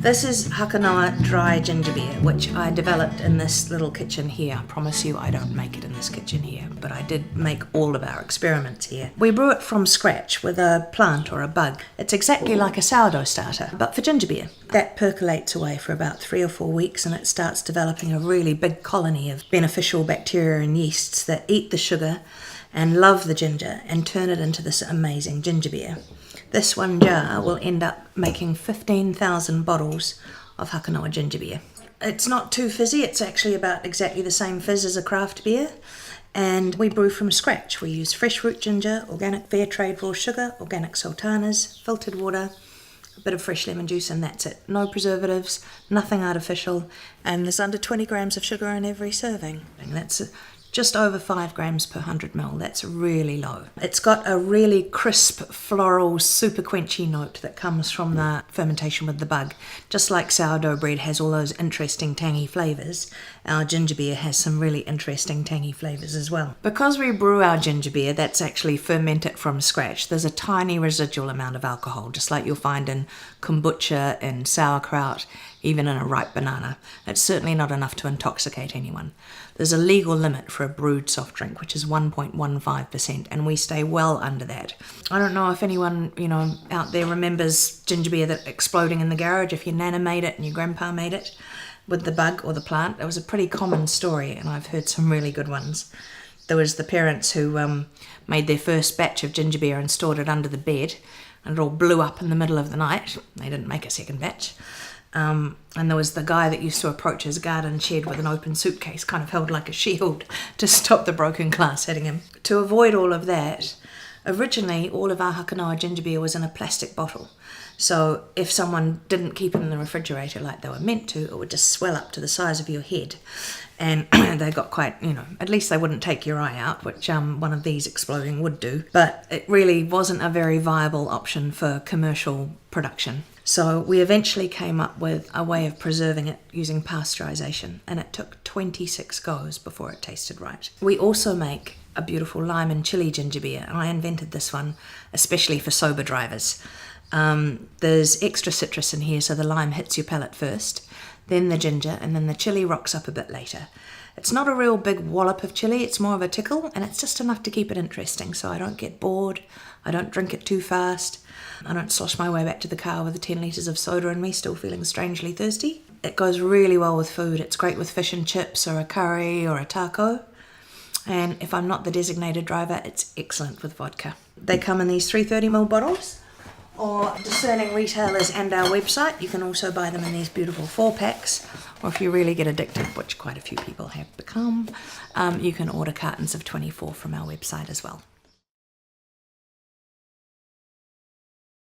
This is Hakanoa dry ginger beer, which I developed in this little kitchen here. I promise you I don't make it in this kitchen here, but I did make all of our experiments here. We brew it from scratch with a plant or a bug. It's exactly like a sourdough starter, but for ginger beer. That percolates away for about 3 or 4 weeks and it starts developing a really big colony of beneficial bacteria and yeasts that eat the sugar and love the ginger and turn it into this amazing ginger beer. This one jar will end up making 15,000 bottles of Hakanoa ginger beer. It's not too fizzy, it's actually about exactly the same fizz as a craft beer. And we brew from scratch. We use fresh root ginger, organic fair trade raw sugar, organic sultanas, filtered water, a bit of fresh lemon juice, and that's it. No preservatives, nothing artificial, and there's under 20 grams of sugar in every serving. That's just over 5 grams per 100 ml. That's really low. It's got a really crisp, floral, super quenchy note that comes from the fermentation with the bug. Just like sourdough bread has all those interesting tangy flavours, our ginger beer has some really interesting tangy flavours as well. Because we brew our ginger beer, that's actually fermented from scratch, there's a tiny residual amount of alcohol, just like you'll find in kombucha, in sauerkraut, even in a ripe banana. It's certainly not enough to intoxicate anyone. There's a legal limit for a brewed soft drink, which is 1.15%, and we stay well under that. I don't know if anyone, out there remembers ginger beer that exploding in the garage, if your nana made it and your grandpa made it with the bug or the plant. It was a pretty common story, and I've heard some really good ones. There was the parents who made their first batch of ginger beer and stored it under the bed, and it all blew up in the middle of the night. They didn't make a second batch. And there was the guy that used to approach his garden shed with an open suitcase, kind of held like a shield to stop the broken glass hitting him. To avoid all of that, originally all of our Hakanoa ginger beer was in a plastic bottle. So if someone didn't keep it in the refrigerator like they were meant to, it would just swell up to the size of your head. And they got quite, at least they wouldn't take your eye out, which one of these exploding would do. But it really wasn't a very viable option for commercial production. So we eventually came up with a way of preserving it using pasteurization, and it took 26 goes before it tasted right. We also make a beautiful lime and chili ginger beer, and I invented this one especially for sober drivers. There's extra citrus in here, so the lime hits your palate first, then the ginger, and then the chili rocks up a bit later. It's not a real big wallop of chili, it's more of a tickle, and it's just enough to keep it interesting, so I don't get bored, I don't drink it too fast, I don't slosh my way back to the car with the 10 litres of soda in me, still feeling strangely thirsty. It goes really well with food. It's great with fish and chips or a curry or a taco. And if I'm not the designated driver, it's excellent with vodka. They come in these 330ml bottles, or discerning retailers and our website. You can also buy them in these beautiful 4-packs, or if you really get addicted, which quite a few people have become, you can order cartons of 24 from our website as well.